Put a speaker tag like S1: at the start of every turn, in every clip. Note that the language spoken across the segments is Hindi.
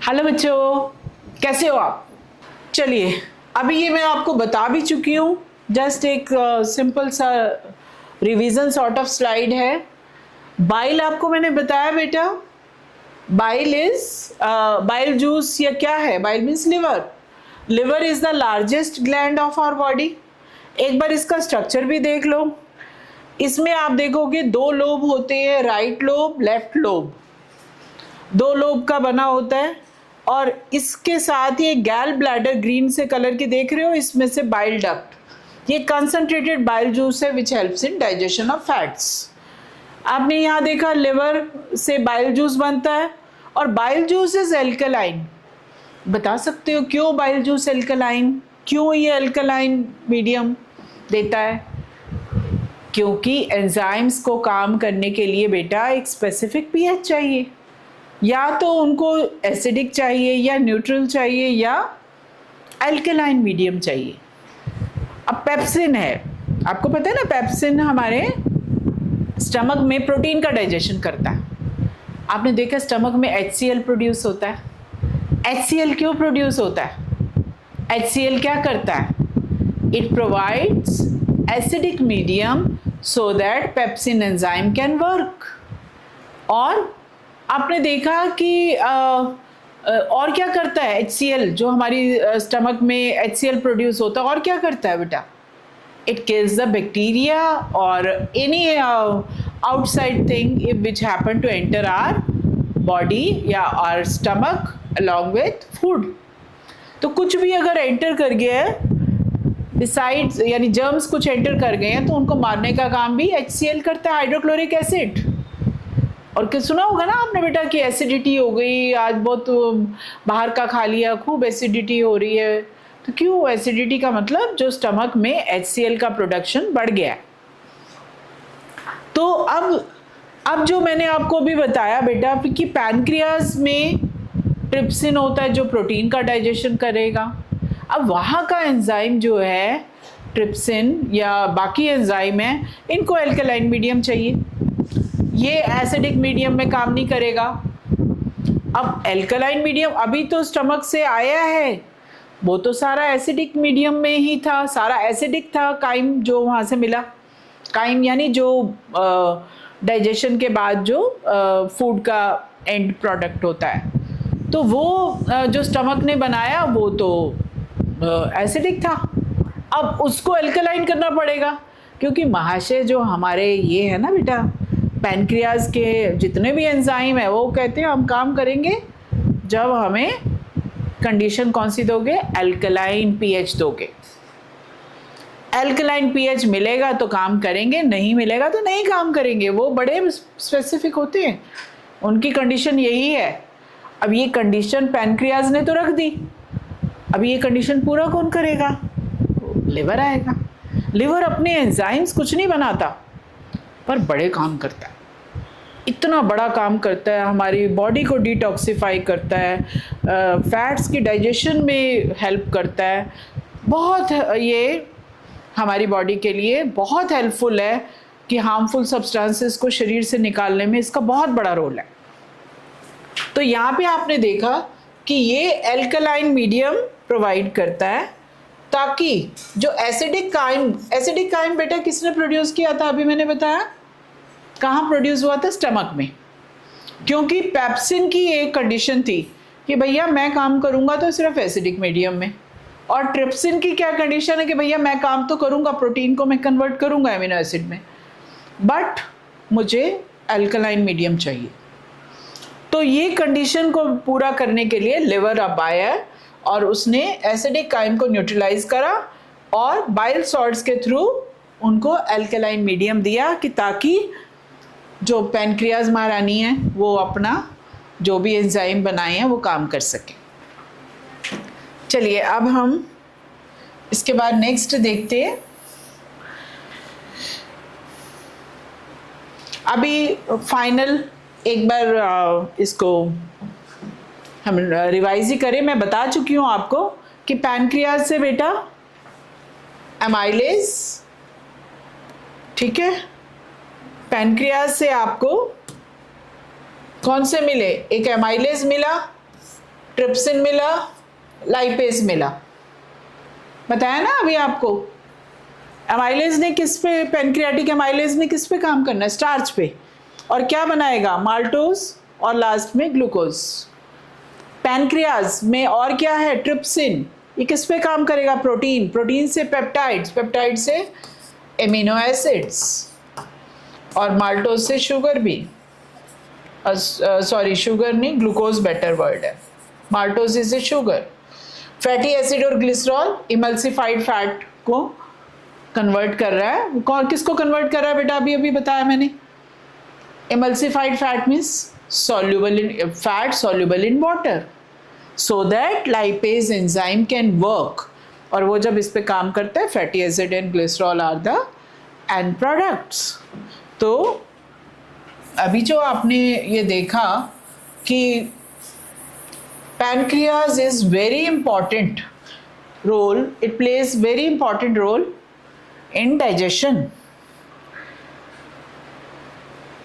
S1: हेलो बच्चों, कैसे हो आप? चलिए, अभी ये मैं आपको बता भी चुकी हूँ। जस्ट एक सिंपल सा रिवीजन सॉर्ट ऑफ स्लाइड है। बाइल आपको मैंने बताया बेटा, बाइल इज बाइल जूस या क्या है? Bile means liver. Liver is the largest gland of our body. एक बार इसका स्ट्रक्चर भी देख लो। इसमें आप देखोगे दो लोब होते हैं, राइट लोब, लेफ्ट लोब। दो लोब का बना होता है और इसके साथ ये गैल ब्लैडर ग्रीन से कलर की देख रहे हो, इसमें से बाइल डक्ट। ये कंसंट्रेटेड बाइल जूस है which helps in digestion of fats. आपने यहाँ देखा लिवर से बाइल जूस बनता है और बाइल जूस इज एल्कलाइन। बता सकते हो क्यों बाइल जूस एल्कलाइन? क्यों ये एल्कलाइन मीडियम देता है? क्योंकि एंजाइम्स को काम करने के लिए बेटा एक स्पेसिफिक पीएच चाहिए। या तो उनको एसिडिक चाहिए या न्यूट्रल चाहिए या अल्कलाइन मीडियम चाहिए। अब पेप्सिन है, आपको पता है ना, पेप्सिन हमारे स्टमक में प्रोटीन का डाइजेशन करता है। आपने देखा स्टमक में HCl प्रोड्यूस होता है। HCl क्यों प्रोड्यूस होता है? HCl क्या करता है? It provides acidic medium so that pepsin enzyme can work. और आपने देखा कि और क्या करता है HCl, जो हमारी स्टमक में HCl प्रोड्यूस होता है, और क्या करता है बेटा? इट किल्स द बैक्टीरिया और any outside thing which happen to enter our body या our stomach along with food. तो कुछ भी अगर एंटर कर गया है बिसाइड्स, यानी जर्म्स कुछ एंटर कर गए हैं, तो उनको मारने का काम भी HCl करता है, हाइड्रोक्लोरिक एसिड। और क्या सुना होगा ना आपने बेटा कि एसिडिटी हो गई, आज बहुत बाहर का खा लिया, खूब एसिडिटी हो रही है। तो क्यों एसिडिटी का मतलब जो स्टमक में HCl का प्रोडक्शन बढ़ गया। तो अब जो मैंने आपको भी बताया बेटा कि पैनक्रियाज में ट्रिप्सिन होता है जो प्रोटीन का डाइजेशन करेगा। अब वहाँ का एंजाइम जो है ट्रिप्सिन या बाकी एंजाइम है, इनको एल्कलाइन मीडियम चाहिए। ये एसिडिक मीडियम में काम नहीं करेगा। अब एल्कलाइन मीडियम अभी तो स्टमक से आया है, वो तो सारा एसिडिक मीडियम में ही था, सारा एसिडिक था। काइम जो वहाँ से मिला, काइम यानी जो डाइजेशन के बाद जो फूड का एंड प्रोडक्ट होता है, तो वो जो स्टमक ने बनाया वो तो एसिडिक था। अब उसको एल्कलाइन करना पड़ेगा, क्योंकि महाशय जो हमारे ये है ना बेटा, पैनक्रियाज के जितने भी एंजाइम है वो कहते हैं हम काम करेंगे जब हमें कंडीशन कौन सी दोगे? एल्कलाइन पीएच दोगे। एल्कलाइन पीएच मिलेगा तो काम करेंगे, नहीं मिलेगा तो नहीं काम करेंगे। वो बड़े स्पेसिफिक होते हैं, उनकी कंडीशन यही है। अब ये कंडीशन पैनक्रियाज ने तो रख दी, अब ये कंडीशन पूरा कौन करेगा? लिवर आएगा। लिवर अपने एंजाइम्स कुछ नहीं बनाता पर बड़े काम करता है, इतना बड़ा काम करता है, हमारी बॉडी को डिटॉक्सिफाई करता है, फैट्स की डाइजेशन में हेल्प करता है। बहुत ये हमारी बॉडी के लिए बहुत हेल्पफुल है कि हार्मफुल सब्सटेंसेस को शरीर से निकालने में इसका बहुत बड़ा रोल है। तो यहाँ पे आपने देखा कि ये एल्कलाइन मीडियम प्रोवाइड करता है ताकि जो एसिडिक काइम बेटा किसने प्रोड्यूस किया था? अभी मैंने बताया कहाँ प्रोड्यूस हुआ था? स्टमक में। क्योंकि पेप्सिन की एक कंडीशन थी कि भैया मैं काम करूंगा तो सिर्फ एसिडिक मीडियम में, और ट्रिप्सिन की क्या कंडीशन है कि भैया मैं काम तो करूंगा, प्रोटीन को मैं कन्वर्ट करूंगा एमिनो एसिड में, बट मुझे अल्कलाइन मीडियम चाहिए। तो ये कंडीशन को पूरा करने के लिए लिवर अब आया और उसने एसिडिक काइम को न्यूट्रलाइज करा और बाइल सॉल्ट्स के थ्रू उनको अल्कलाइन मीडियम दिया कि ताकि जो पैनक्रियाज महारानी है वो अपना जो भी एंजाइम बनाए हैं वो काम कर सके। चलिए अब हम इसके बाद नेक्स्ट देखते हैं। अभी फाइनल एक बार इसको हम रिवाइज ही करें। मैं बता चुकी हूँ आपको कि पैनक्रियाज से बेटा एमाइलेज, ठीक है, पैनक्रियाज से आपको कौन से मिले? एक एमाइलेज मिला ट्रिप्सिन मिला, लाइपेज मिला, बताया ना अभी आपको। एमाइलेज ने किस पे, पैनक्रियाटिक एमाइलेज ने किस पे काम करना है, स्टार्च पे, और क्या बनाएगा, माल्टोज और लास्ट में ग्लूकोज। पैनक्रियाज में और क्या है, ट्रिप्सिन, ये किस पे काम करेगा, प्रोटीन, प्रोटीन से पेप्टाइड्स, पेप्टाइड से एमिनो एसिड्स, और माल्टोज से शुगर भी, सॉरी शुगर नहीं, ग्लूकोज बेटर वर्ड है, माल्टोज से शुगर। फैटी एसिड और ग्लिसरॉल इमल्सिफाइड फैट को कन्वर्ट कर रहा है, कौन किसको कन्वर्ट कर रहा है बेटा, अभी अभी बताया मैंने। Emulsified fat means soluble in fat soluble in water so that lipase enzyme can work, और वो जब इस पे काम करता है, fatty acid and glycerol are the end products. तो अभी जो आपने ये देखा कि pancreas is very important role, it plays very important role in digestion।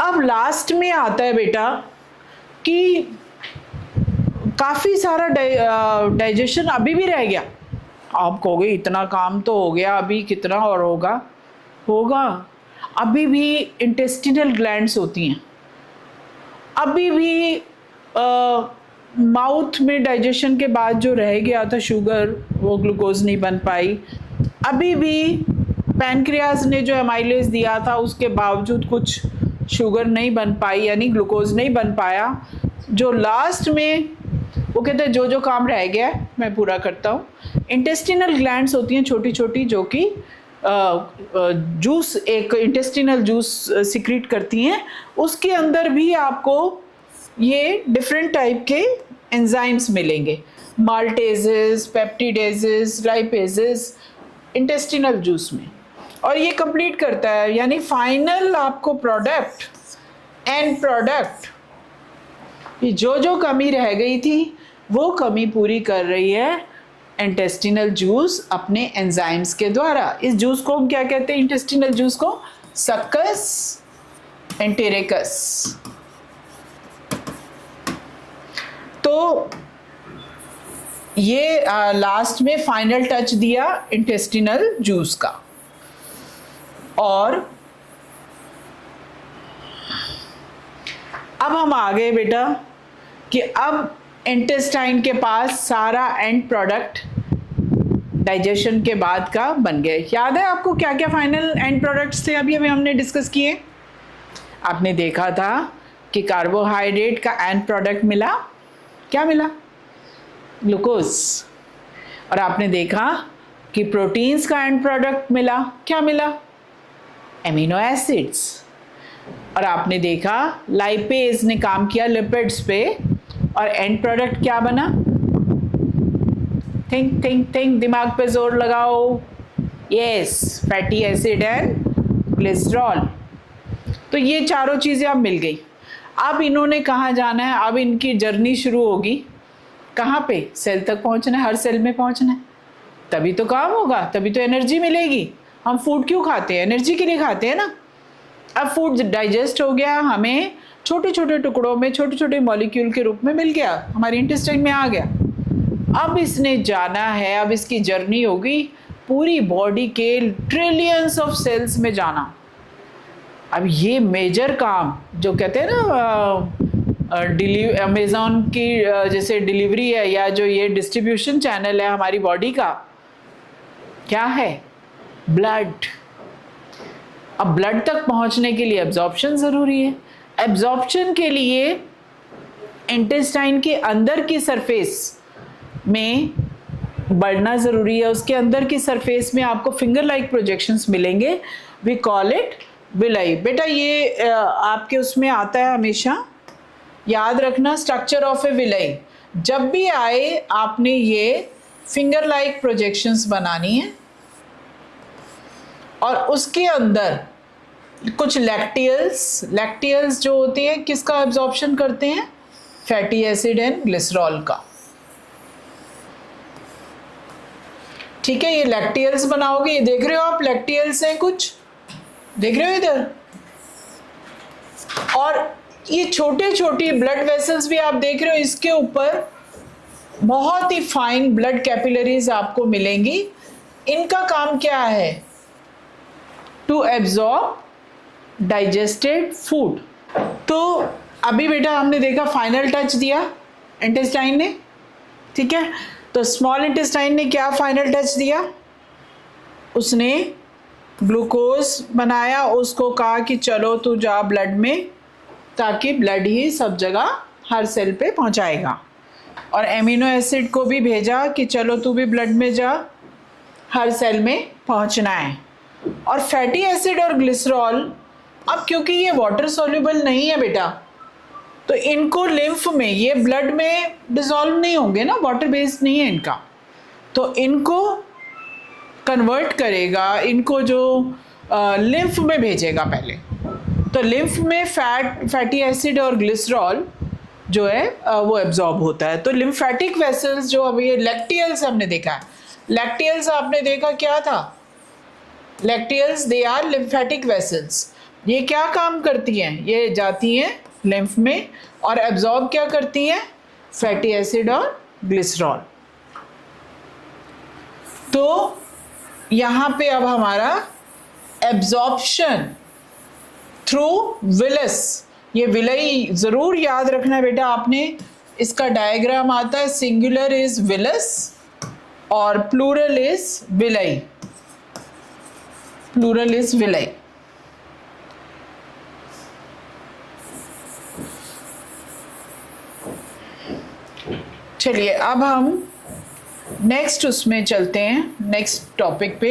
S1: अब लास्ट में आता है बेटा कि काफ़ी सारा डाइजेशन अभी भी रह गया। आप कहोगे इतना काम तो हो गया, अभी कितना और होगा, होगा। अभी भी इंटेस्टिनल ग्लैंड्स होती हैं, अभी भी माउथ में डाइजेशन के बाद जो रह गया था शुगर, वो ग्लूकोज नहीं बन पाई। अभी भी पैनक्रियाज ने जो एमाइलेज दिया था उसके बावजूद कुछ शुगर नहीं बन पाई, यानी ग्लूकोज नहीं बन पाया। जो लास्ट में वो कहते हैं जो जो काम रह गया मैं पूरा करता हूँ। इंटेस्टिनल ग्लैंड्स होती हैं छोटी छोटी, जो कि जूस, एक इंटेस्टिनल जूस सिक्रीट करती हैं। उसके अंदर भी आपको ये डिफरेंट टाइप के एंजाइम्स मिलेंगे, माल्टेजेस, पेप्टिडेजेस, लाइपेजेस, इंटेस्टिनल जूस में, और ये कंप्लीट करता है, यानी फाइनल आपको प्रोडक्ट, एंड प्रोडक्ट, ये जो जो कमी रह गई थी वो कमी पूरी कर रही है इंटेस्टिनल जूस अपने एंजाइम्स के द्वारा। इस जूस को हम क्या कहते हैं, इंटेस्टिनल जूस को सक्कस एंटेरिकस। तो ये लास्ट में फाइनल टच दिया इंटेस्टिनल जूस का। और अब हम आ गए बेटा कि अब इंटेस्टाइन के पास सारा एंड प्रोडक्ट डाइजेशन के बाद का बन गए। याद है आपको क्या क्या फाइनल एंड प्रोडक्ट्स थे, अभी अभी हमने डिस्कस किए। आपने देखा था कि कार्बोहाइड्रेट का एंड प्रोडक्ट मिला, क्या मिला, ग्लूकोज। और आपने देखा कि प्रोटीन्स का एंड प्रोडक्ट मिला, क्या मिला, एमिनो एसिड्स। और आपने देखा लाइपेज ने काम किया लिपिड्स पे, और एंड प्रोडक्ट क्या बना, थिंक थिंक थिंक, दिमाग पे जोर लगाओ, yes, fatty acid and glycerol. तो ये चारों चीज़ें अब मिल गई। अब इन्होंने कहाँ जाना है, अब इनकी जर्नी शुरू होगी, कहाँ पे, सेल तक पहुँचना है, हर सेल में पहुँचना है, तभी तो काम होगा, तभी तो एनर्जी मिलेगी। हम फूड क्यों खाते हैं, एनर्जी के लिए खाते हैं ना। अब फूड डाइजेस्ट हो गया, हमें छोटे छोटे टुकड़ों में, छोटे छोटे मॉलिक्यूल के रूप में मिल गया, हमारे इंटेस्टाइन में आ गया। अब इसने जाना है, अब इसकी जर्नी होगी पूरी बॉडी के ट्रिलियंस ऑफ सेल्स में जाना। अब ये मेजर काम जो कहते हैं ना, अमेज़ॉन की जैसे डिलीवरी है, या जो ये डिस्ट्रीब्यूशन चैनल है हमारी बॉडी का, क्या है, ब्लड। अब ब्लड तक पहुंचने के लिए एब्जॉर्प्शन ज़रूरी है। एब्जॉर्प्शन के लिए इंटेस्टाइन के अंदर की सरफेस में बढ़ना ज़रूरी है। उसके अंदर की सरफेस में आपको फिंगर लाइक प्रोजेक्शंस मिलेंगे, वी कॉल इट विलाई। बेटा ये आपके उसमें आता है हमेशा, याद रखना, स्ट्रक्चर ऑफ ए विलाई। जब भी आए आपने ये फिंगर लाइक प्रोजेक्शंस बनानी है, और उसके अंदर कुछ लैक्टियल्स जो होते हैं किसका एब्जॉर्प्शन करते हैं, फैटी एसिड एंड ग्लिसरॉल का। ठीक है, ये लैक्टियल्स बनाओगे, ये देख रहे हो आप, लैक्टियल्स हैं कुछ, देख रहे हो इधर। और ये छोटे छोटी ब्लड वेसल्स भी आप देख रहे हो, इसके ऊपर बहुत ही फाइन ब्लड कैपिलरीज आपको मिलेंगी। इनका काम क्या है? To absorb digested food. तो अभी बेटा हमने देखा फाइनल टच दिया इंटेस्टाइन ने, ठीक है। तो स्मॉल इंटेस्टाइन ने क्या फाइनल टच दिया? उसने ग्लूकोज बनाया, उसको कहा कि चलो तू जा ब्लड में, ताकि ब्लड ही सब जगह हर सेल पे पहुंचाएगा। और एमिनो एसिड को भी भेजा कि चलो तू भी ब्लड में जा, हर सेल में पहुंचना है। और फैटी एसिड और ग्लिसरॉल, अब क्योंकि ये वाटर सॉल्युबल नहीं है बेटा, तो इनको लिम्फ में, ये ब्लड में डिसॉल्व नहीं होंगे ना, वाटर बेस्ड नहीं है इनका, तो इनको कन्वर्ट करेगा, इनको जो लिम्फ में भेजेगा पहले। तो लिम्फ में फैटी एसिड और ग्लिसरॉल जो है वो एब्जॉर्ब होता है। तो लिम्फेटिक वेसल्स जो अभी ये लैक्टियल्स हमने देखा है, लैक्टियल्स आपने देखा क्या था? Lacteals they are lymphatic vessels. ये क्या काम करती हैं? ये जाती हैं लिम्फ में और एब्जॉर्ब क्या करती हैं? फैटी एसिड और ग्लिसरॉल। तो यहाँ पे अब हमारा एब्जॉर्प्शन थ्रू विलस, ये विलई ज़रूर याद रखना बेटा आपने, इसका डायग्राम आता है, सिंगुलर इज विलस और प्लूरल इज विलई, प्लूरल इज विलई। चलिए अब हम नेक्स्ट उसमें चलते हैं, नेक्स्ट टॉपिक पे,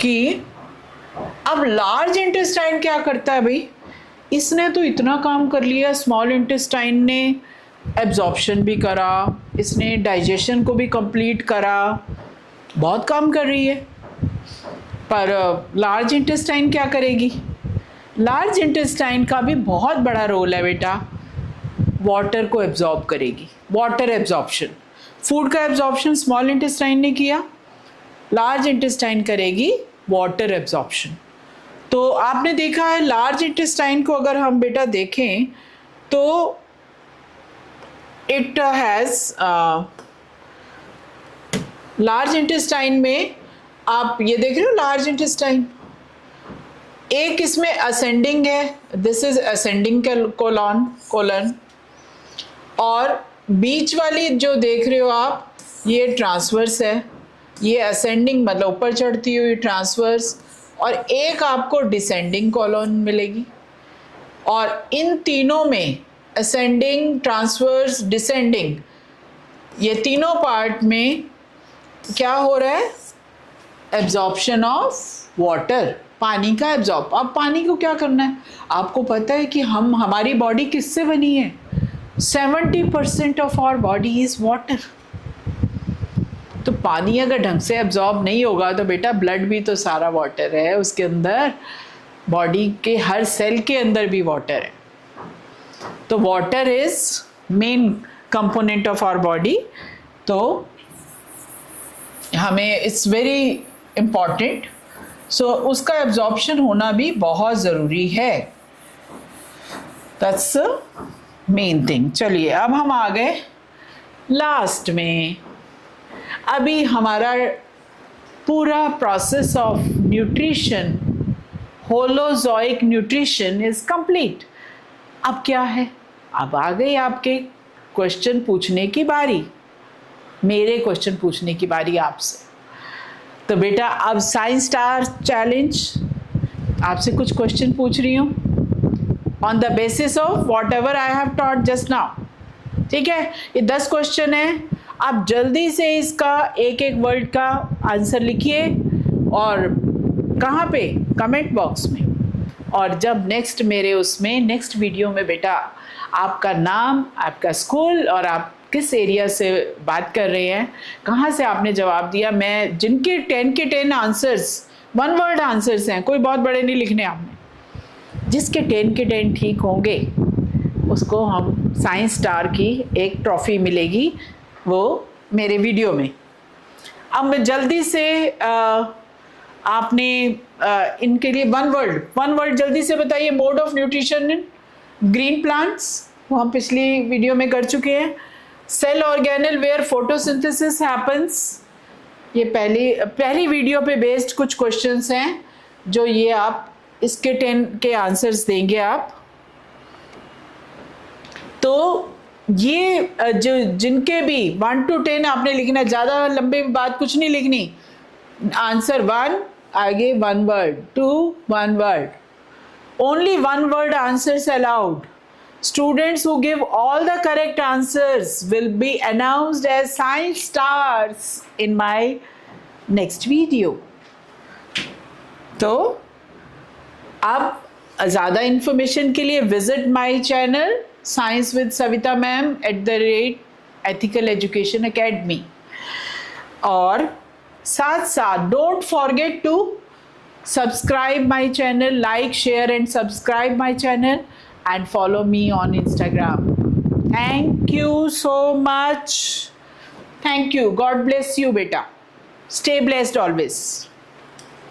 S1: कि अब लार्ज इंटेस्टाइन क्या करता है भाई? इसने तो इतना काम कर लिया, स्मॉल इंटेस्टाइन ने एब्जॉर्प्शन भी करा, इसने डाइजेशन को भी कंप्लीट करा, बहुत काम कर रही है। पर लार्ज इंटेस्टाइन क्या करेगी? लार्ज इंटेस्टाइन का भी बहुत बड़ा रोल है बेटा, वाटर को एब्जॉर्ब करेगी, वाटर एब्जॉर्प्शन। फूड का एब्जॉर्प्शन स्मॉल इंटेस्टाइन ने किया, लार्ज इंटेस्टाइन करेगी वाटर एब्जॉर्प्शन। तो आपने देखा है लार्ज इंटेस्टाइन को अगर हम बेटा देखें तो इट हैज़, लार्ज इंटेस्टाइन में आप ये देख रहे हो, लार्ज इंटेस्टाइन एक इसमें असेंडिंग है, दिस इज असेंडिंग कोलन, और बीच वाली जो देख रहे हो आप, ये ट्रांसवर्स है, ये असेंडिंग मतलब ऊपर चढ़ती हुई ट्रांसवर्स, और एक आपको डिसेंडिंग कॉलोन मिलेगी। और इन तीनों में असेंडिंग, ट्रांसवर्स, डिसेंडिंग, ये तीनों पार्ट में क्या हो रहा है? एब्जॉर्प्शन ऑफ वाटर, पानी का एब्जॉर्ब। अब पानी को क्या करना है? आपको पता है कि हमारी बॉडी किससे बनी है? 70% of our body is water. तो पानी अगर ढंग से एब्जॉर्ब नहीं होगा तो बेटा ब्लड भी तो सारा वाटर है उसके अंदर, बॉडी के हर सेल के अंदर भी वाटर है। तो water is main component of our body. तो हमें इट्स वेरी इम्पॉर्टेंट, सो उसका एब्जॉर्प्शन होना भी बहुत ज़रूरी है। That's main thing. चलिए अब हम आ गए लास्ट में। अभी हमारा पूरा process of nutrition, holozoic nutrition is complete. अब क्या है? अब आ गई आपके क्वेश्चन पूछने की बारी, मेरे क्वेश्चन पूछने की बारी आपसे। तो बेटा अब साइंस स्टार चैलेंज, आपसे कुछ क्वेश्चन पूछ रही हूँ on the basis of what ever I have taught just now. ठीक है, ये 10 क्वेश्चन है। आप जल्दी से इसका एक एक वर्ड का आंसर लिखिए और कहाँ पे? कमेंट बॉक्स में। और जब नेक्स्ट मेरे उसमें नेक्स्ट वीडियो में बेटा आपका नाम, आपका स्कूल और आप किस एरिया से बात कर रहे हैं, कहाँ से आपने जवाब दिया, मैं जिनके 10 के 10 आंसर्स 1 वर्ड आंसर्स हैं, कोई बहुत बड़े नहीं लिखने आपने, जिसके 10 के 10 ठीक होंगे उसको हम साइंस स्टार की एक ट्रॉफ़ी मिलेगी, वो मेरे वीडियो में। अब मैं जल्दी से आपने इनके लिए 1 वर्ड जल्दी से बताइए। Mode of nutrition in green plants, वो हम पिछली वीडियो में कर चुके हैं। Cell organelle where photosynthesis happens, ये पहली वीडियो पे बेस्ड कुछ क्वेश्चंस हैं जो ये आप इसके 10 के आंसर्स देंगे आप। तो ये जो जिनके भी 1 to 10 आपने लिखना, ज़्यादा लंबे बात कुछ नहीं लिखनी। आंसर 1 आगे 1 word, 2 1 word, only 1 word answers allowed. Students who give all the correct answers will be announced as science stars in my next video. तो अब ज़्यादा इंफॉर्मेशन के लिए visit my channel science with Savita ma'am @Ethical Education Academy, और साथ साथ don't forget to subscribe my channel, like, share and subscribe my channel and follow me on Instagram. Thank you so much. Thank you. God bless you, beta. Stay blessed always.